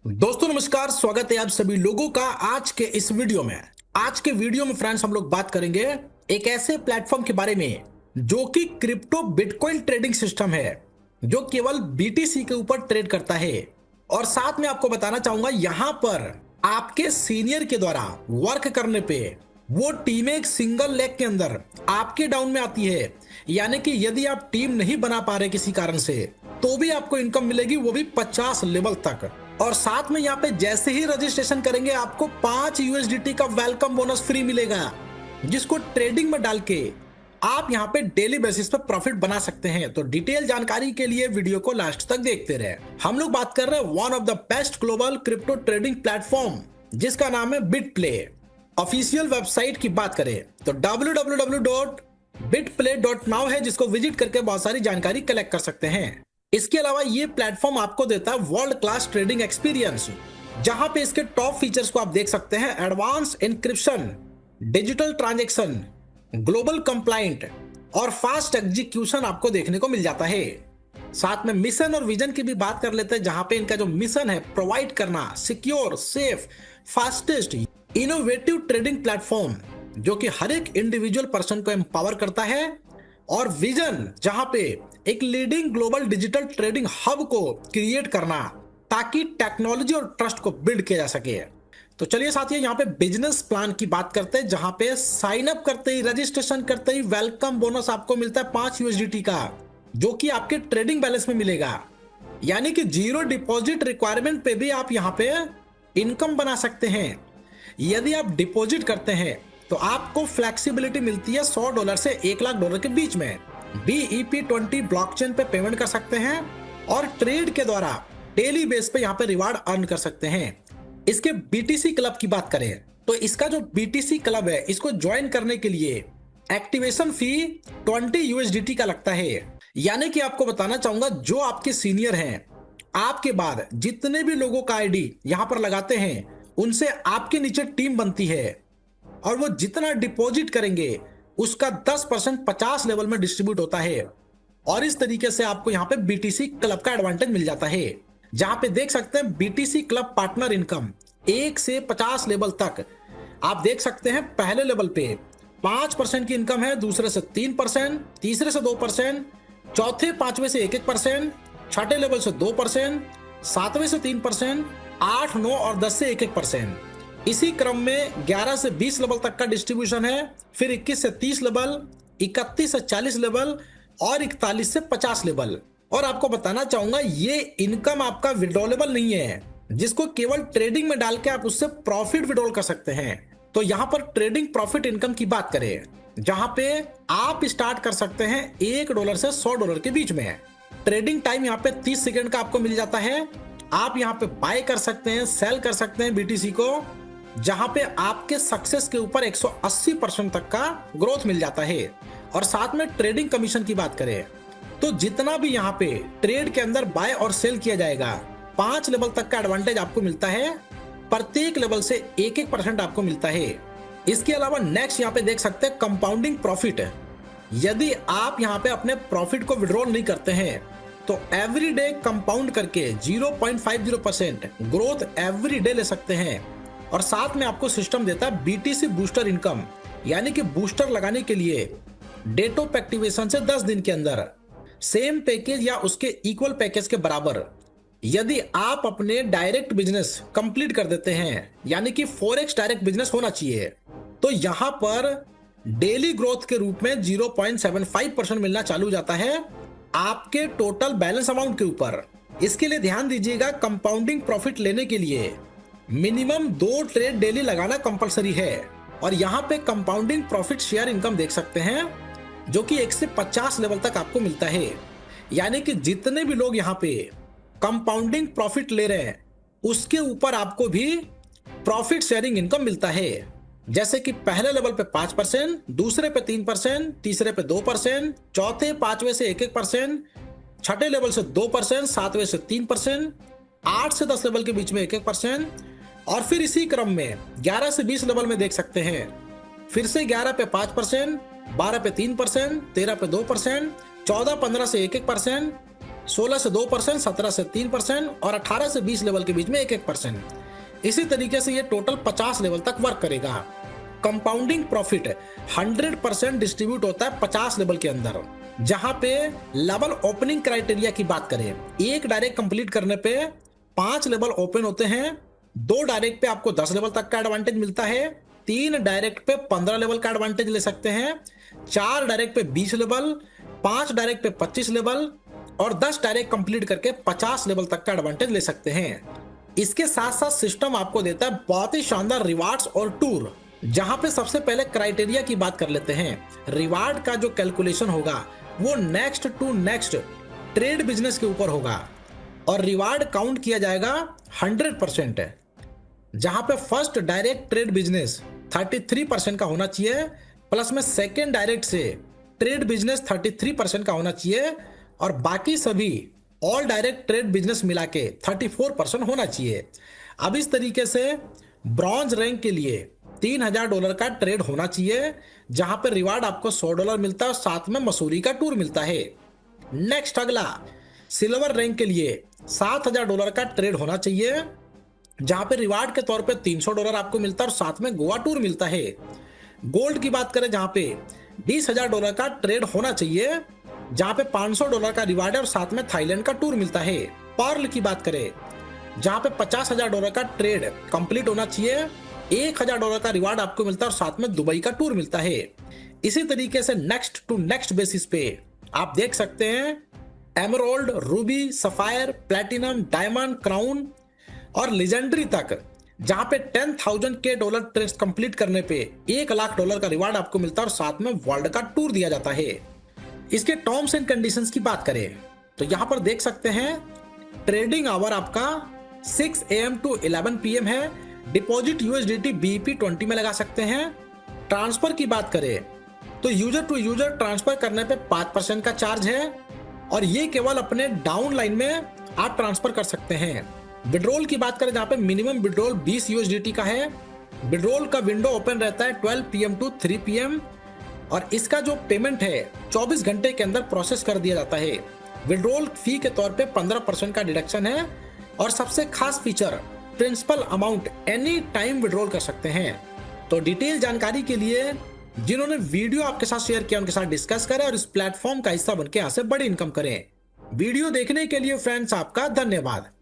दोस्तों नमस्कार, स्वागत है आप सभी लोगों का आज के इस वीडियो में। आज के वीडियो में फ्रेंड्स हम लोग बात करेंगे एक ऐसे प्लेटफॉर्म के बारे में जो कि क्रिप्टो बिटकॉइन ट्रेडिंग सिस्टम है, जो केवल बीटीसी के ऊपर ट्रेड करता है। और साथ में आपको बताना चाहूंगा, यहां पर आपके सीनियर के द्वारा वर्क करने पे वो टीम एक सिंगल लेग के अंदर आपके डाउन में आती है। यानी कि यदि आप टीम नहीं बना पा रहे किसी कारण से, तो भी आपको इनकम मिलेगी, वो भी 50 लेवल तक। और साथ में यहाँ पे जैसे ही रजिस्ट्रेशन करेंगे आपको 5 यूएसडीटी का वेलकम बोनस फ्री मिलेगा, जिसको ट्रेडिंग में डाल के आप यहाँ पे डेली बेसिस पे प्रॉफिट बना सकते हैं। तो डिटेल जानकारी के लिए वीडियो को लास्ट तक देखते रहे। हम लोग बात कर रहे हैं one of the best global crypto trading platform, जिसका नाम है बिटप्ले। ऑफिशियल वेबसाइट की बात करें तो www.bitplay.now है, जिसको विजिट करके बहुत सारी जानकारी कलेक्ट कर सकते हैं। इसके अलावा ये प्लेटफॉर्म आपको देता है वर्ल्ड क्लास ट्रेडिंग एक्सपीरियंस, जहां पे इसके टॉप फीचर्स को आप देख सकते हैं। Advance encryption, digital transaction, global compliant और फास्ट एग्जीक्यूशन आपको देखने को मिल जाता है। साथ में मिशन और विजन की भी बात कर लेते हैं, जहां पे इनका जो मिशन है प्रोवाइड करना secure, safe, fastest, innovative trading platform, जो कि हर एक इंडिविजुअल पर्सन को एम्पावर करता है। और विजन, जहां पे एक leading global digital trading hub को क्रिएट करना, ताकि टेक्नोलॉजी और ट्रस्ट को बिल्ड किया जा सके। तो चलिए साथियों, यहाँ पे बिजनेस प्लान की बात करते हैं, जहां पे साइन अप करते ही, रजिस्ट्रेशन करते ही वेलकम बोनस आपको मिलता है 5 यूएसडीटी का, जो कि आपके ट्रेडिंग बैलेंस में मिलेगा। यानी कि जीरो डिपॉजिट रिक्वायरमेंट पे भी आप यहाँ पे इनकम बना सकते हैं। यदि आप डिपॉजिट करते हैं तो आपको फ्लेक्सिबिलिटी मिलती है $100 से $1,00,000 के बीच में। BEP20 ब्लॉकचेन पे पेमेंट कर सकते हैं और ट्रेड के द्वारा डेली बेस पे यहाँ पे रिवार्ड अर्न कर सकते हैं। इसके BTC क्लब की बात करें तो इसका जो BTC क्लब है, इसको ज्वाइन करने के लिए एक्टिवेशन फी 20 यूएसडीटी का लगता है। यानी कि आपको बताना चाहूंगा, जो आपके सीनियर हैं, आपके बाद जितने भी लोगों का आईडी यहाँ पर लगाते हैं, उनसे आपके नीचे टीम बनती है और वो जितना डिपॉजिट करेंगे उसका 10% 50 लेवल में डिस्ट्रीब्यूट होता है। और इस तरीके से आपको यहाँ पे BTC क्लब का एडवांटेज मिल जाता है, जहां पे देख सकते हैं BTC क्लब पार्टनर इनकम 1 से 50 लेवल तक आप देख सकते हैं। पहले लेवल पे 5% की इनकम है, दूसरे से 3%, तीसरे से 2%, चौथे 5वें से 1-1%, छठे लेवल से 2%, 7वें से 3%, 8, 9 और 10 से 1-1%। इसी क्रम में 11 से 20 लेवल तक का डिस्ट्रीब्यूशन है, फिर 21 से 30 लेवल, 31 से 40 लेवल और 41 से 50 लेवल। और आपको बताना चाहूंगा, ये इनकम आपका विड्रॉलेबल नहीं है, जिसको केवल ट्रेडिंग में डाल के आप उससे प्रॉफिट विड्रॉल कर सकते हैं। तो यहाँ पर ट्रेडिंग प्रॉफिट इनकम की बात करें, जहां पे आप स्टार्ट कर सकते हैं $1 से $100 के बीच में। ट्रेडिंग टाइम यहाँ पे 30 सेकेंड का आपको मिल जाता है। आप यहाँ पे बाय कर सकते हैं, सेल कर सकते हैं BTC को, जहां पे आपके सक्सेस के ऊपर 180% तक का ग्रोथ मिल जाता है। और साथ में ट्रेडिंग कमीशन की बात करें तो जितना भी यहाँ पे ट्रेड के अंदर बाय और सेल किया जाएगा, 5 लेवल तक का एडवांटेज आपको मिलता है। प्रत्येक लेवल से 1-1% आपको मिलता है। इसके अलावा नेक्स्ट यहाँ पे देख सकते हैं कंपाउंडिंग प्रॉफिट। यदि आप यहाँ पे अपने प्रॉफिट को विड्रॉल नहीं करते हैं तो एवरी डे कंपाउंड करके 0.50% ग्रोथ एवरी डे ले सकते हैं। और साथ में आपको सिस्टम देता है BTC बूस्टर इनकम, यानी कि बूस्टर लगाने के लिए डेट ऑफ एक्टिवेशन से 10 दिन के अंदर सेम पैकेज या उसके इक्वल पैकेज के बराबर यदि आप अपने डायरेक्ट बिजनेस कंप्लीट कर देते हैं, यानी कि फॉरेक्स डायरेक्ट बिजनेस होना चाहिए, तो यहां पर डेली ग्रोथ के रूप में 0.75% मिलना चालू हो जाता है आपके टोटल बैलेंस अमाउंट के ऊपर। इसके लिए ध्यान दीजिएगा, कंपाउंडिंग प्रॉफिट लेने के लिए मिनिमम 2 ट्रेड डेली लगाना कंपलसरी है। और यहाँ पे कंपाउंडिंग प्रॉफिट शेयर इनकम देख सकते हैं, जो कि 1 से 50 लेवल तक आपको मिलता है। यानी कि जितने भी लोग यहाँ पे कंपाउंडिंग प्रॉफिट ले रहे हैं, उसके ऊपर आपको भी प्रॉफिट शेयरिंग इनकम मिलता है। जैसे कि पहले लेवल पे 5%, दूसरे पे 3%, तीसरे पे 2%, चौथे 5वें से 1-1%, छठे लेवल से 2%, 7वें से 3%, 8 से 10 लेवल के बीच में 1-1%। और फिर इसी क्रम में 11 से 20 लेवल में देख सकते हैं, फिर से 11 पे 5%, 12 पे 3%, 13 पे 2%, 14-15 से 1-1%, 16 से 2%, 17 से 3% और 18 से 20 लेवल के बीच में 1-1%। इसी तरीके से ये टोटल 50 लेवल तक वर्क करेगा। कंपाउंडिंग प्रॉफिट 100% डिस्ट्रीब्यूट होता है 50 लेवल के अंदर। जहां पे लेवल ओपनिंग क्राइटेरिया की बात करें, एक डायरेक्ट कंप्लीट करने पे 5 लेवल ओपन होते हैं, 2 डायरेक्ट पे आपको 10 लेवल तक का एडवांटेज मिलता है, 3 डायरेक्ट पे 15 लेवल का एडवांटेज ले सकते हैं, 4 डायरेक्ट पे 20 लेवल, 5 डायरेक्ट पे 25 लेवल और 10 डायरेक्ट कंप्लीट करके 50 लेवल तक का एडवांटेज ले सकते हैं। इसके साथ साथ सिस्टम आपको देता है बहुत ही शानदार रिवार्ड्स और टूर। जहां पे सबसे पहले क्राइटेरिया की बात कर लेते हैं। रिवार्ड का जो कैलकुलेशन होगा वो next to next trade business के ऊपर होगा और रिवार्ड काउंट किया जाएगा 100%। जहां पे फर्स्ट डायरेक्ट ट्रेड बिजनेस 33% का होना चाहिए, प्लस में सेकेंड डायरेक्ट से ट्रेड बिजनेस 33% का होना चाहिए और बाकी सभी ऑल डायरेक्ट ट्रेड बिजनेस मिला के 34% होना चाहिए। अब इस तरीके से ब्रॉन्ज रैंक के लिए $3000 का ट्रेड होना चाहिए, जहां पर रिवार्ड आपको $100 मिलता है और साथ में मसूरी का टूर मिलता है। नेक्स्ट अगला सिल्वर रैंक के लिए $7000 का ट्रेड होना चाहिए, जहां पे रिवार्ड के तौर पे $300 आपको मिलता है और साथ में गोवा टूर मिलता है। गोल्ड की बात करें जहां पे $20000 का ट्रेड होना चाहिए, जहां पे $500 का रिवार्ड है और साथ में थाईलैंड का टूर मिलता है। पर्ल की बात करें जहां पे $50000 का ट्रेड कंप्लीट होना चाहिए, $1000 का रिवार्ड आपको मिलता है और साथ में दुबई का टूर मिलता है। इसी तरीके से नेक्स्ट टू नेक्स्ट बेसिस पे आप देख सकते हैं emerald, Ruby, sapphire, platinum, diamond, crown और लेजेंडरी तक, जहां पे $10,000 ट्रेड कंप्लीट करने पे $1,00,000 का रिवार्ड आपको मिलता है और साथ में वर्ल्ड का टूर दिया जाता है। इसके टर्म्स एंड कंडीशंस की बात करें तो यहां पर देख सकते हैं ट्रेडिंग आवर आपका 6 AM to 11 PM है। डिपॉजिट USDT BEP20 में लगा सकते हैं। ट्रांसफर की बात करें तो यूजर टू यूजर ट्रांसफर करने पे 5% का चार्ज है और ये केवल अपने डाउन लाइन में आप ट्रांसफर कर सकते हैं। विड्रॉल की बात करें जहां पे मिनिमम विड्रॉल 20 USDT का है। विड्रॉल का विंडो ओपन रहता है 12 PM to 3 PM और इसका जो पेमेंट है 24 घंटे के अंदर प्रोसेस कर दिया जाता है। विड्रॉल फी के तौर पे 15% का डिडक्शन है और सबसे खास feature principal amount any time withdrawal कर सकते हैं। तो डिटेल जानकारी के लिए जिन्होंने वीडियो आपके साथ शेयर किया उनके साथ डिस्कस करें और इस प्लेटफॉर्म का हिस्सा बनकर यहाँ से बड़ी इनकम करें। वीडियो देखने के लिए फ्रेंड्स आपका धन्यवाद।